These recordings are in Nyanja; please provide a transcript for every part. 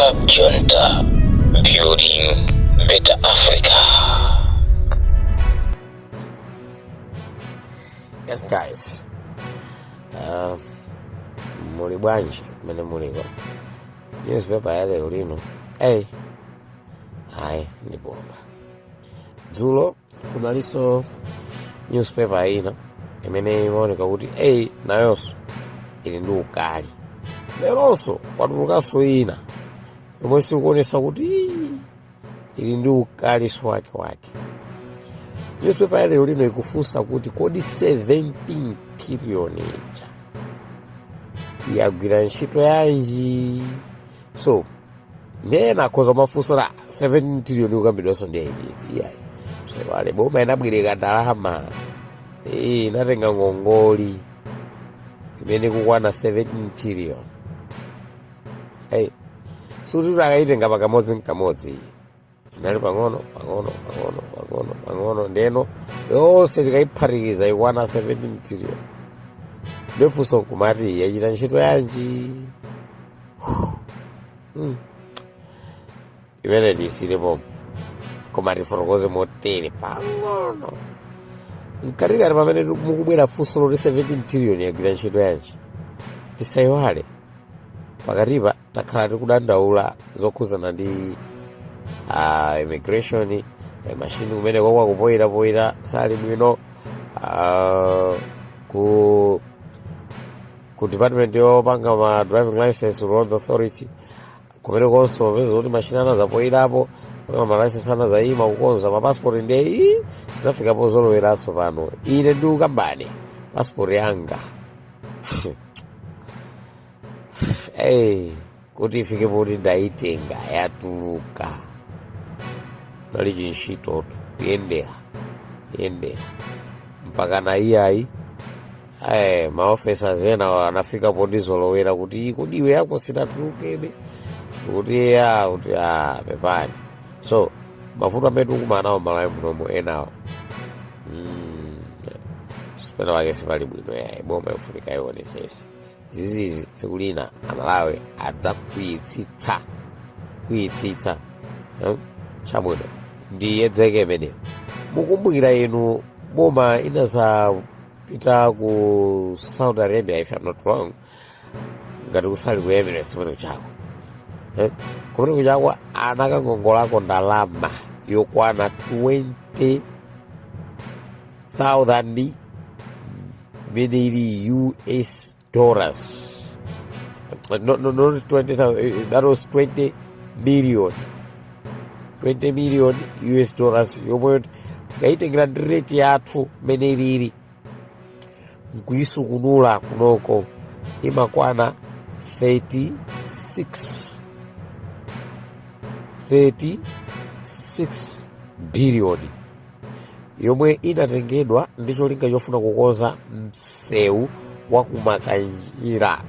Up Junta, building better Africa. Yes, guys. Muli bwanji mene muliko. Newspaper ya leo lino. Ni bomba. Dzulo kunaliso newspaper ina imene imaoneka kuti nayonso ili ndi ukali. Leronso watulukanso ina yomwe sikuonesa kuti ili ndi ukali wake. Newspaper ya lero lino ikufunsa kuti kodi 17 trillion ija yagwira ntchito yanji. So ndena koza mafunso la 17 trillion ukambidwanso ndi ili. So wale boma inabwireka ndalama inatenga ngongoli imene kukwana 17 trillion. Suti akaitenga pakamodzi inali pang'ono ndeno yonse likayiphatikiza ikwana 17 trillion. Ndefunso nkumati yachita ntchito yanji. Imene tisilipo koma tifotokoze motere pang'ono mkatikati pamene mukubwera funso loti 17 trillion yagwira ntchito yanji. Tisayiwale pakatipa takhala tikudandaula zokhuzana ndi immigration, machine kumene kwa kupoyera sali bwino, ku department yopanga ma driving license road authority kumene konso peza kuti machine anazapoyerapo ma license anazayima kukonza ma passport ndi tinafikapo zoloweraso pano. Ine ndi ukambane passport yanga kuti ifike poti ndayitenga yatuluka nali chinchitoto yendera mpaka na iyayi maofficers ena anafika poti zolowera kuti iwe yako sinatulukebe kuti pepani. So mafuta amene tikumanawo malawi munomo enawo sipena wake sipali bwino boma yofunika ionesese zizizi tsiku lina amalawi adzakuyitsitsa chabwino ndiyedzeke imeneyo. Mukumbukira inu boma inazapita ku Saudi Arabia if I'm not wrong, ngati kusali ku Emirates kumene kuchako kumene kuchako anakangongolako ndalama yokwana 20,000 imene ili US dollars. Not 20,000, that was 20 million US dollars yomwe tikayitengera ndi rate yathu mene ilili nkuyisukunula kunoko imakwana 36 billion yomwe inatengedwa ndi cholinga chofuna kukonza msewu wakumakanjira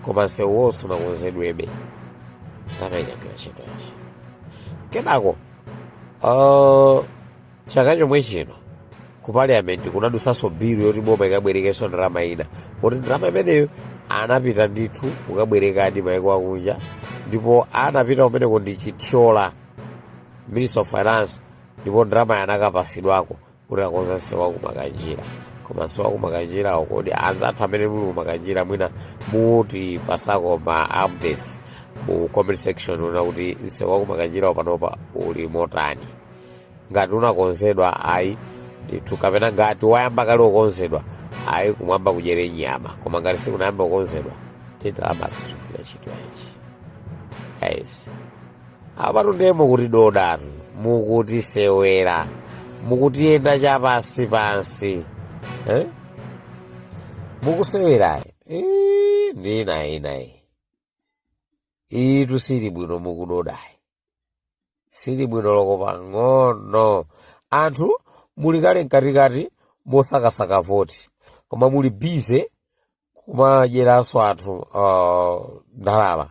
koma msewu wonse unakonzedwebe anayichagwira ntchito yace. Kenako chaka chomwe chino ku parliament kunadusanso bill yoti boma ikabwerekenso ndalama ina poti ndalama imeneyo anapita ndithu kukabwerekadi maiko akunja ndipo anapita kumeneko ndi chithyola Minister of Finance ndipo ndalama yanakapasidwako kuti akonza msewu wakumakanjira. Koma msewu wakumakanjirawo kodi anzathu amene muli kumakanjira mwina muti pasako ma updates mu comment section una kuti msewu wakumakanjirawo panopa uli motani, ngati unakonzedwa ayi ndithu kapena ngati wayamba kale ukonzedwa ayi kumwamba kudyere nyama, koma ngati sikunayamba kukonzedwa ndalama sizigwira ntchito yanji. Guys, apatu ndemo kuti dodatu mukuti sewera mukutiyenda chapansi mukusewera ndinayi itu sili bwino mukudodayi sili bwino loko pang'ono. Anthu muli kale mkatikati mosakasaka voti koma muli bize kumadyeraso anthu ndalama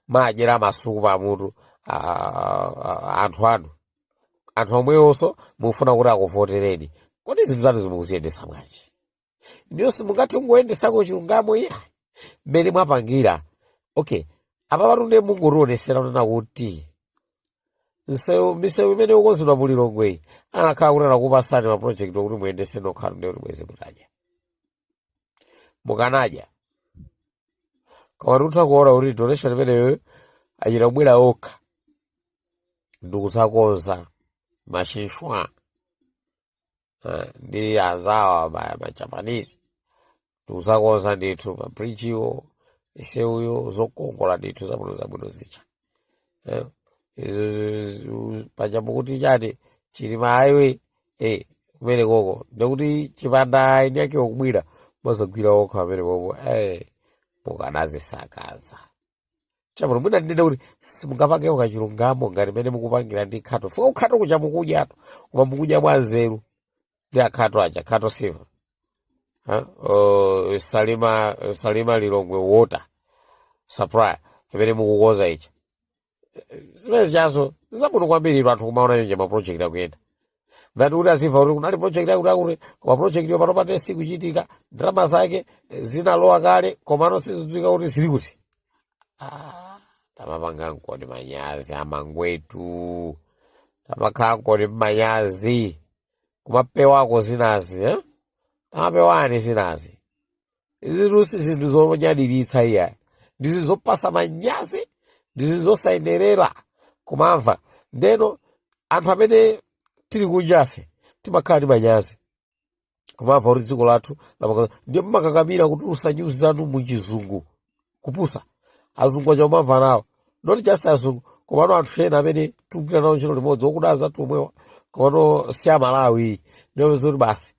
madyera masuku pamutu anthu omweyonso mufuna kuti akuvotereni. Kodi zinthu zanu zimukuziyendesa bwanji? Ndiyo simungati ungoyendesako chilungamo iya mmene mwapangira. Okay, apa patunde mungorionesera unena kuti misewu imene ukonzedwa mu Lilongwe anakhala kunena kupasani maprojekti okuti muyendese nokhala ndi kuti mwezi mutadya mukanadya koma tikutha kuona kuti donation imeneyo achita kubwera okha ndikusakonza mashinshwa ndi azawa majapanese ndikusakonza ndithu mabridgewo isewuyo zokongola ndithu zabwino zicha pachapo kuti chati chili maayiwe kumene koko ndikuti chipanda ine yake okubwira mazagwira okha amene popo mukanazisakaza chamuno mwina ndinena kuti simungapangewo kachilungamo ngati mene mukupangira ndi khato fika ukhato kucha mukudyatu koma mukudya mwa nzeru ndi akhato aja khato silver salima Lilongwe water supply imene mukukonza ichi zimene zichazo zabwino kwambiri anthu kumaona yonje maprojekti akuyenda ngati kuti azimva kuti kunali project yakuti koma project yo pano pate sikuchitika ndalama zake zinalowa kale komano sizidziwika kuti zili kuti tamapanga nkoni manyazi amangwetu tamakhala nkoni manyazi kumapewako zinazi tamapewani zinazi izirusi zinthu zonyadiritsa iya ndizi zopasa manyazi ndizi zosayenerera kumamva ndeno anthu amene tili kunjafe timakhala ndi manyazi kumamva kuti dziko lathu ndiye mumakakamira kutulusa nyuzi zanu muchizungu kupusa azungu aja umamva nawo not just azungu komano anthu ena amene tikugwira nawo ntchito limodzi okudaza tumwewa komano si amalawi ndiyo zoti basi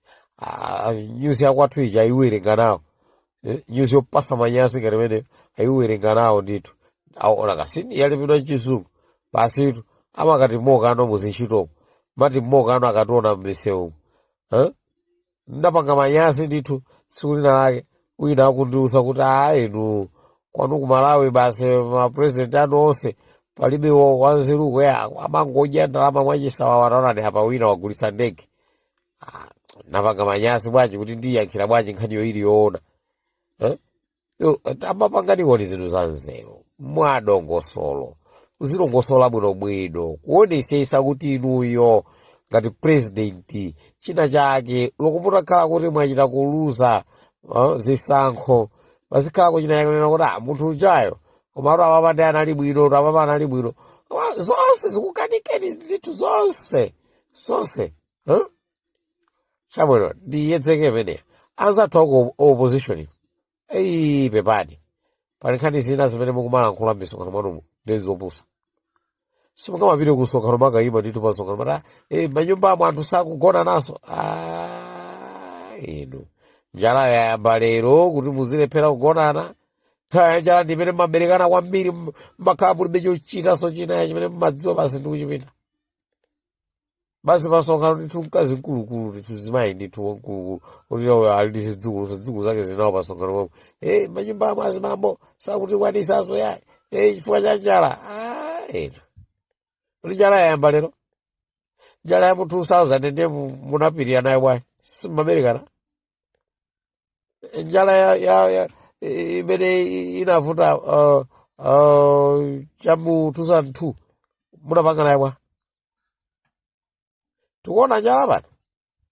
nyuzi yakwathu ija ayiwerenga nawo nyuzi yopasa manyazi ngati imene ayiwerenga nawo ndithu aona kasini yalipidwa mchizungu basitu amakati mokano muzinchitomo mati mokano akationa mmisewu ndapanga manyazi ndithu tsiku lina lake wina akundiuza kuti inu kwanu kumalawi basi mapresident anu onse palibe wanzeru amangodya ndalama mwachisawa wanaonani apa wina wagulitsa ndege napanga manyazi bwanji kuti ndiyankhira bwanji nkhaniyo ili yoona amapanganiwoni zinthu za nzeru mwadongosolo uzilongosola bwinobwino kuonesesa kuti inuyo ngati president china chake lokuputakhala kuti mwachita kuluza zisankho mazikhala china yakunena kuti munthu ujayo komatu apapa ndi anali bwino apapa anali bwino zonse zikukanikeni ndithu zonse chabwino ndiyedzeke imeneya anzathu ako opposition pepani pali nkhani zina zimene mukumalankhula m'misonkhano mwanumu ndi zopusa simungamapite ku msonkhano makayima ndithu pa msonkhano mata manyumbamo anthu sakugona naso inu njala yayamba lero kuti muzilephera kugonana nthawi ya njala ndimene mmaberekana kwambiri mmakhala mulibe chochitaso chinayi chimene mmadziwa basi ndikuchipita basi pasonkhano ndithu mkazi mkulukulu ndithu zimayi ndithu wankulukulu kuti ali ndi zidzukulu zake zinawo pasonkhano momwe manyumbamo azimambo sakuti kwanisaso yayi chifukwa cha njala inu kuti njala yayamba lero njala ya mu 2000 ndiye munapirira nayo bwayi simmaberekana njala ya imene inavuta chamu 2002 munapanga nayo bwa tikuona njala pano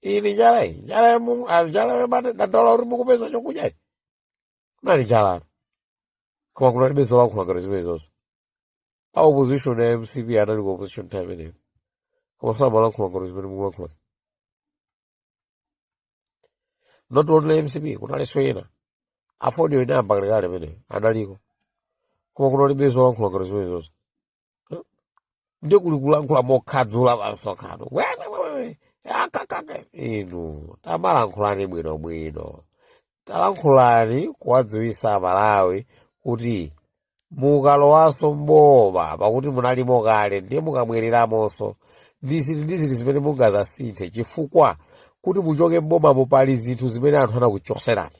ini njala yamane ndandaula kuti mukupeza chokudya kunali njala koma kunalibe zolankhula ngati zimene zonso opposition ya MCP anali ku opposition time imeneyo koma samalankhula ngati zimene mukulankhula not only MCP kunalinso ena afoniyo inayamba kalekale imeneyo analiko koma kunalibe zolankhula ngati zimene zonso ndiye kuli kulankhula mokhadzula pasonkhano inu tamalankhulani bwinobwino talankhulani kuwadziwisa Malawi kuti mukalowaso mboma pakuti munalimo kale ndiye mukabwereramonso ndiziti zimene mungazasinthe chifukwa kuti muchoke mbomamo pali zinthu zimene anthu anakuchoserani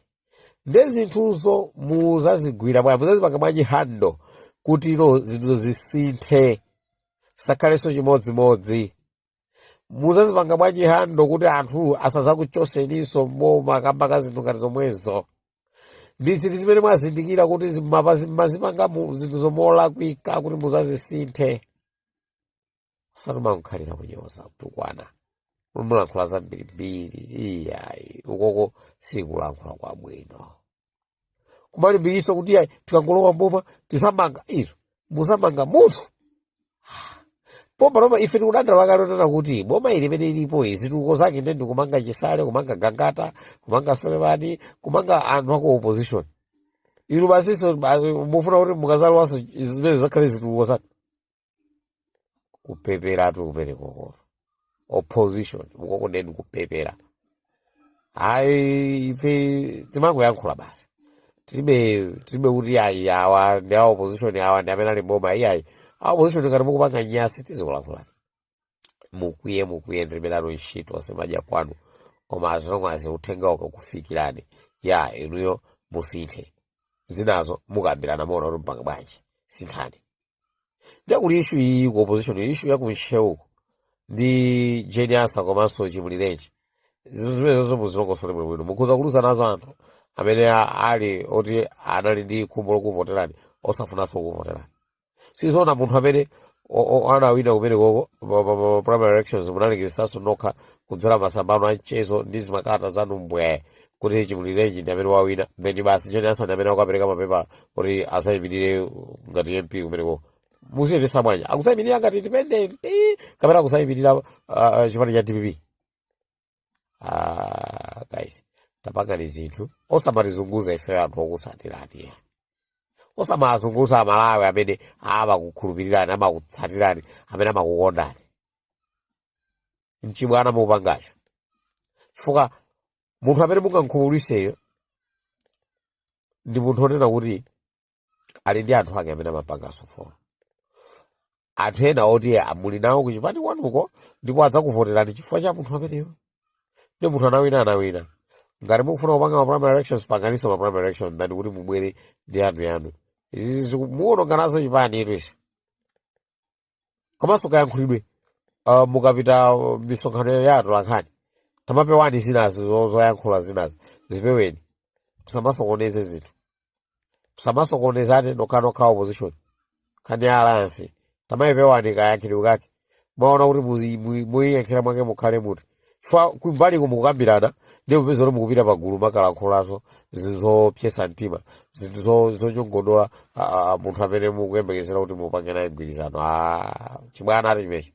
ndi zinthuzo muzazigwira bwanji muzazipanga bwanji hando kuti zinthuzo zisinthe sakhalenso chimodzimodzi muzazipanga bwanji hando kuti anthu asazakuchoseninso mboma kamba ka zinthu ngati zomwezo ndisi zimene mwazindikira kuti mazimanga zinthu zomolakwika kuti muzazisinthe. Osati mukhalira kunyoza kutukwana mulankhula zambirimbiri iyayi ukoko sikulankhula kwabwino. Kumalimbikitsa kuti ayi tikangolowa mboma tisamanga iro musamanga munthu. Pomba Roma ife tikudandala kalotana kuti boma ili imene ilipo zitukuko zake ndi kumanga Chisale, kumanga Gangata, kumanga Solomani, kumanga anthu ako opposition. Inu basiso mufuna kuti mukazalwanso zimene zakhale zitukuko zake. Kupepera tu kumene kokoro. Opposition mukoko ndeni kupepera. Ayi ife timangoyankhula basi. Tilibe kuti ayi awa ndi opposition awa ndi amene ali boma ayi. Opposition ngati mukupanga nyasi tizikulankhulani. Mukwiye ndilibelano ntchito asemaja kwanu. Koma azilongozi uthenga ukakufikirani. Ya inuyo musinthe. Zinazo mukambirana mona kuti mpanga bwanji. Sinthani. Ndiye kuli issue iyi ku opposition, issue ya kumsheuko. Ndi Jeniasa komanso Chimulirenji. Zimene zonse muzilongosole bwino. Mukhoza kuluza nazo anthu amene ali oti anali ndi khumbo lokuvoterani osafunanso kuvoterani. Sizona munthu amene anawina kumene koko primary elections munalikisaso nokha kudzera masambano a mchezo ndi zimakata zanu mbwe kuti Chimulirenji ndi amene wawina. Then basi Jeniasa ndi amene akapereka mapepa kuti asayimirire ngati MP kumene koko. Musiyendesa bwanji akusayimirira ngati independent kapena akusayimirira chipani cha DPP. Guys, tapangani zinthu osamatizunguza ife anthu okusatirani. Osamazunguza Amalawi amene amakukhulupirirani, amakutsatirani, amene amakukondani. Mchibwana mupangacho. Chifukwa munthu amene mungankhululiseyo ndi munthu onena kuti ali ndi anthu ake amene amapangaso folo. Anthu ena oti amuli nawo kuchipani kwanuko ndipo adzakuvoterani chifukwa cha munthu ameneyo. Ndi munthu anawina. Ngati mukufuna kupanga ma primary elections panganiso ma primary elections ndani kuti mubwere ndi anthu yanu. Izi muononga nazo chipani itwisi. Komanso kayankhulidwe mukapita misonkhano ya atolankhani. Tamapewani zinazo zoyankhula zinazo. Zipeweni. Musamasokoneze zinthu. Musamasokonezane nokha opposition. Kani alliance. Tamayipewani kayankhidwe kake. Mwaona kuti muyiyankhira mwake mukhale muti. Kumbali kumukambirana ndi mupeza kuti mukupita pagulu makalankhulazo zizopyesa mtima zinthu zonyongodola munthu amene mukuyembekezera kuti mupange naye mgwirizano. Chibwana ati chimecho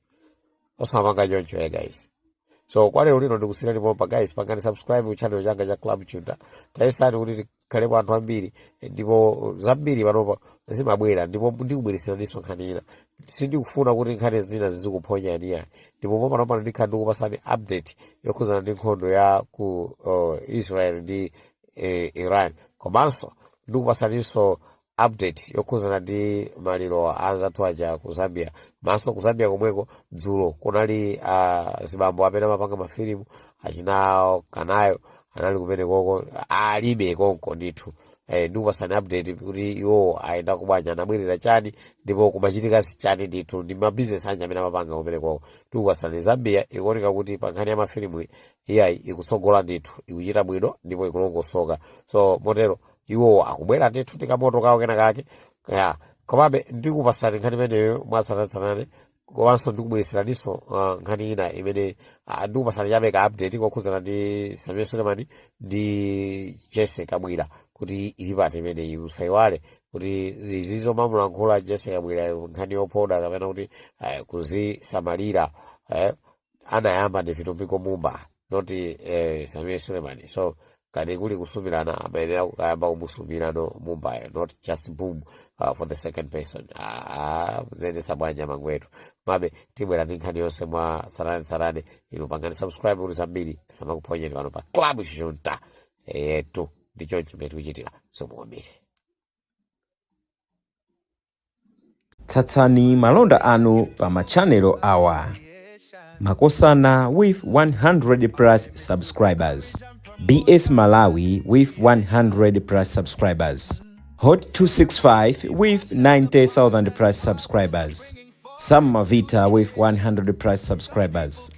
osamanga choncho guys. So kwa lero lino ndikusiyirani pompa guys, pangani subscribe ku channel changa cha Club Chunda. Tayesani kuti tikhalepo anthu ambiri ndipo zambiri panopa zimabwera ndipo ndikubweresera ndiso nkhanira. Sindikufuna kuti nkhani zina zizikuphonyani ndipo panopa ndikhala ndikupasani update yokhuzana ndi nkhondo ya ku Israel ndi Iran. Komanso ndikupasaninso update yokhuzana ndi maliro anzathu aja ku Zambia. Maso ku Zambia komweko dzulo kunali zibambo amene amapanga mafilimu achinawo kanayo anali kumene koko alibe konko ndithu. Ndikupasani update kuti iwo ayenda kubwanya anabwerera chani ndipo kumachitika chani ndithu ndi mabizinesi anja amene amapanga kumene koko. Ndikupasani Zambia ikuoneka kuti pa nkhani ya mafilimu iyayi ikusogola ndithu, ikuchita bwino ndipo ikulongosoka. So motero iwo akubwera ndithu ndi kamoto kawo kena kake. Komabe ndikupasani nkhani imeneyo mwatsatanetsatane. Komanso ndikubwereseraninso nkhani ina imene ndikupasani chabe ka update kokhuzana ndi Samia Sulemani ndi Jesse Kabwira kuti ili pati imeneyi. Musayiwale kuti izizo mamulankhula Jesse Kabwira nkhani yopoda kapena kuti kuzisamalira anayamba ndi Vitumbiko Mumba noti Samia Sulemani. So kani kuli kusumirana amayenera kukayamba kumusumirano Mumbai, not just boom for the second person. Zene sabwanya mangwetu mabe tibwera ndi nkhani yonse mwa tsarane inu pangani subscribe kuti zambiri samakuponyeni pano pa Club Chunda tu ndicho chimene tikuchitira somuwambiri. Tsatsani malonda anu pa machanelo awa. Makosana with 100 plus subscribers. BS Malawi with 100 plus subscribers. Hot 265 with 90,000 plus subscribers. Sam Mavita with 100 plus subscribers.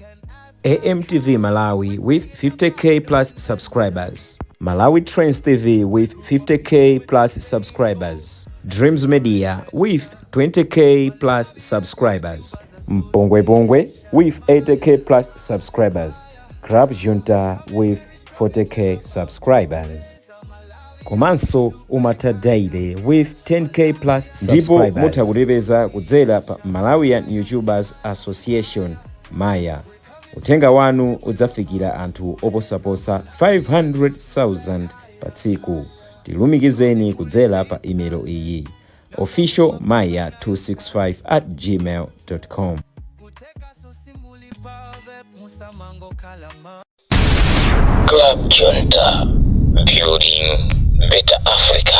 AMTV Malawi with 50k plus subscribers. Malawi Trends TV with 50k plus subscribers. Dreams Media with 20k plus subscribers. Mpongwe Pongwe with 80k plus subscribers. Club Junta with 40k subscribers. Komanso Umata Daily with 10k plus subscribers. Ndipo mutakutipeza kudzera pa Malawian YouTubers Association Maya. Utenga wanu udzafikira anthu oposaposa 500,000 pa tsiku. Tilumikizeni kudzera pa email iyi officialmaya265@gmail.com. Club Junta, building better Africa.